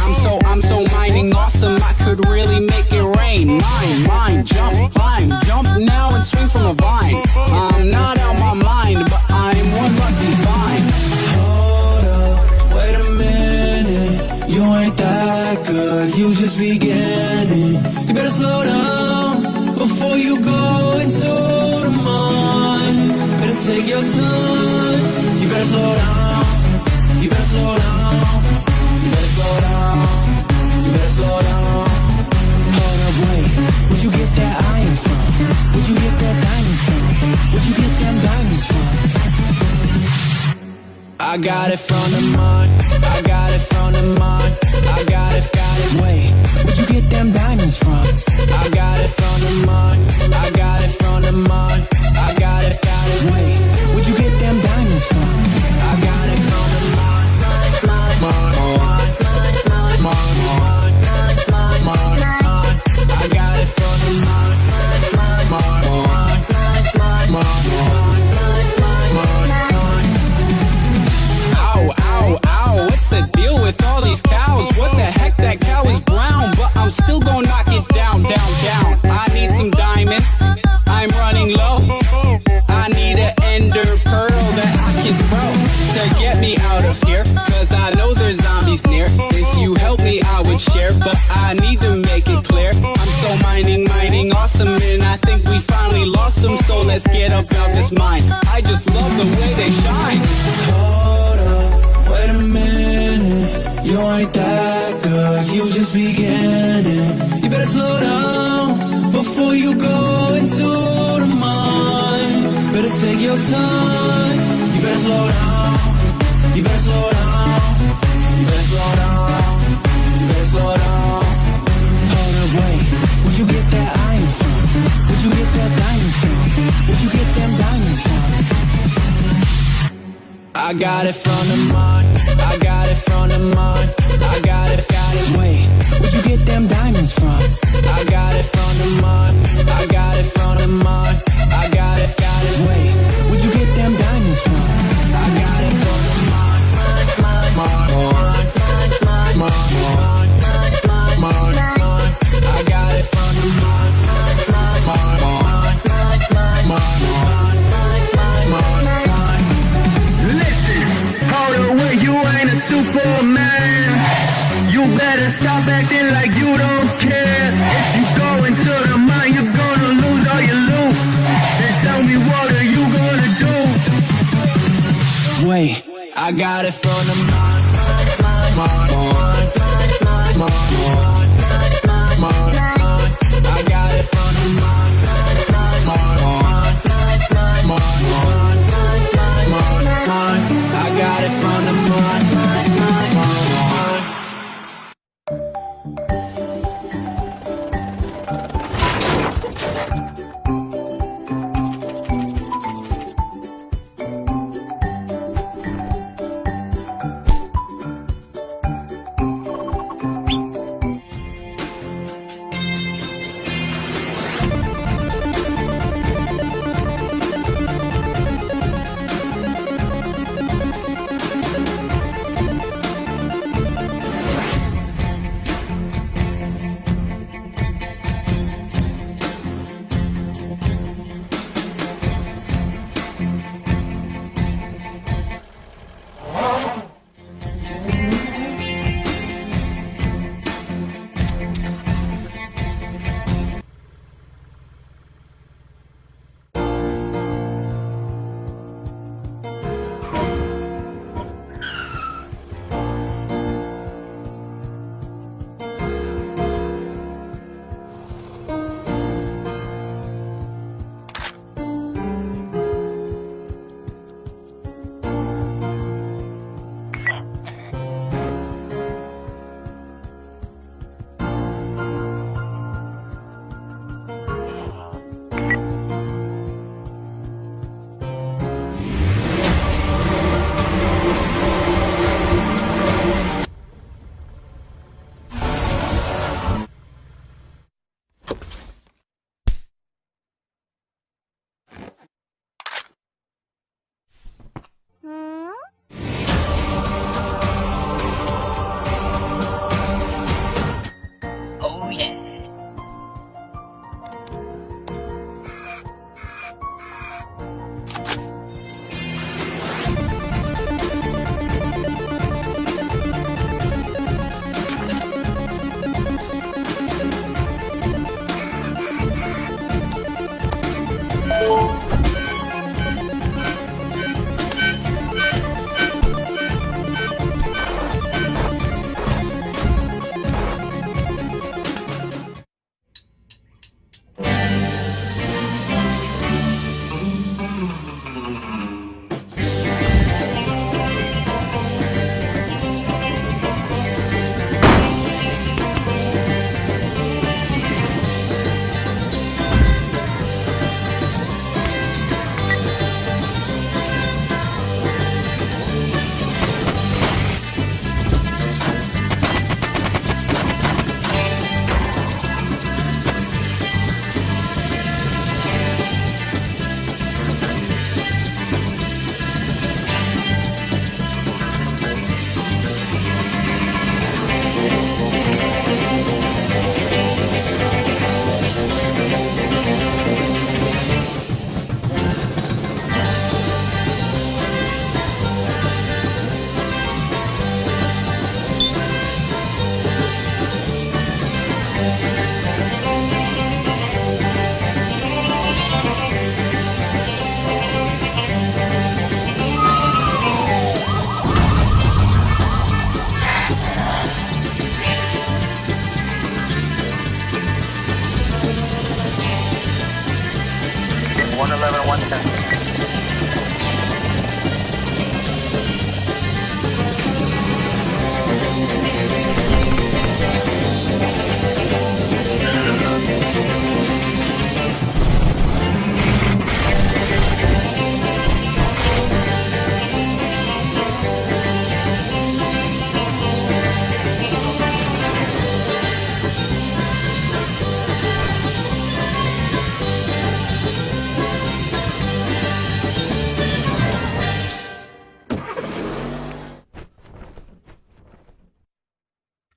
I'm so minding awesome, I could really make it rain. Mine, jump, climb, jump now and swing from a vine. I'm not out my mind, but I'm one lucky vine. Hold up, wait a minute, you ain't that good, you just beginning. You better slow down before you go into the mind. Better take your time, you better slow down. You better slow down, you better slow down, you better slow down. Hold up, wait, where'd you get that iron from? Where'd you get that diamond from? Where'd you get them diamonds from? I got it from the mud, I got it from the mud, I got it. Wait, where'd you get them diamonds from? I got it from the mud, I got it from the mud, I got it. Wait, where'd you get them diamonds from? I got it from the mud, mud, mud, mud, mud, I got it from the mud, mud, mud, mud. Ow, ow, ow, what's the deal with all these cows? What the heck, that cow is brown, but I'm still gonna knock it down, down, down. I need some diamonds, I'm running low. I need an ender pearl that I can throw to get me out of here, cause I know there's zombies near. If you help me, I would share, but I need to make it clear. I'm so mining awesome, and I think we finally lost them, so let's get up out this mine. I just love the way they shine. Hold up, wait a minute, you ain't that good, you just beginning. You better slow down before you go into the mind. Better take your time, you better slow down, you better slow down, you better slow down, you better slow down. Hold up, wait, where'd you get that iron from? Where'd you get that diamond from? Where'd you get them diamonds from? I got it from the mud, I got it from the mud, I got it. Wait, where'd you get them diamonds from? I got it from the mud, I got it from the mud, I got it. Wait, where'd you get them diamonds from? I got it from the mud, mud, mud, mud, mud, I got it from the mud, mud, mud, mud. Listen, hold away, you ain't a Superman. You better stop acting like you don't care. If you go into the mine, you're gonna lose all your loot. Then tell me, what are you gonna do? Wait, I got it from the mud, mud, mud, mud, I got it from the mud, mud, mud, I got it from the mud, mud.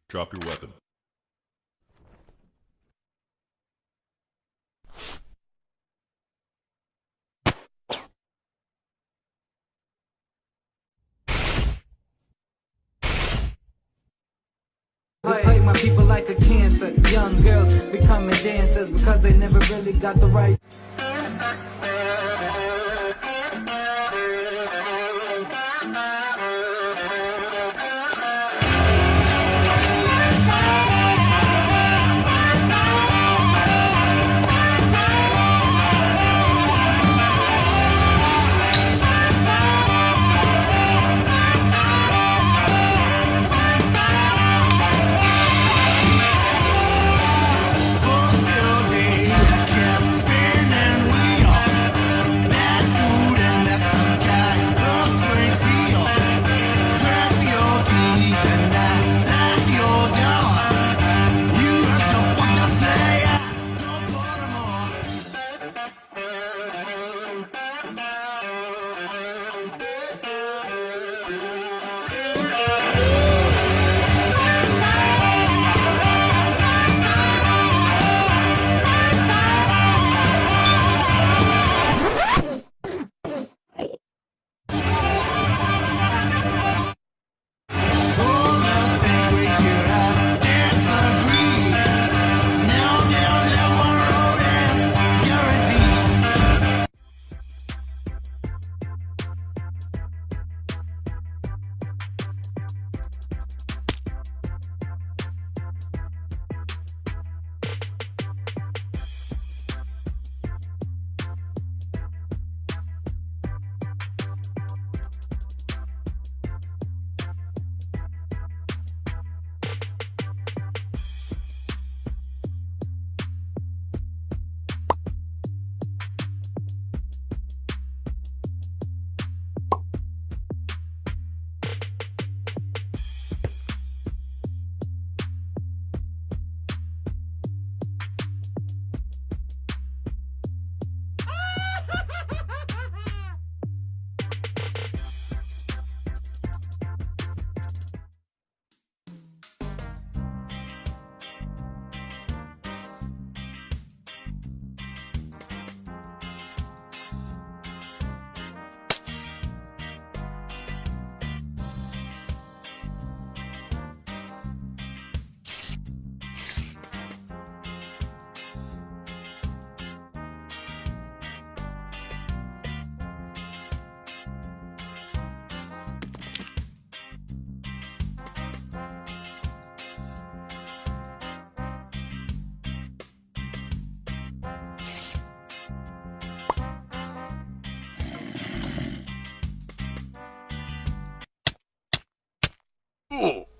Drop your weapon. Fight my people like a cancer. Young girls becoming dancers because they never really got the right. Oh!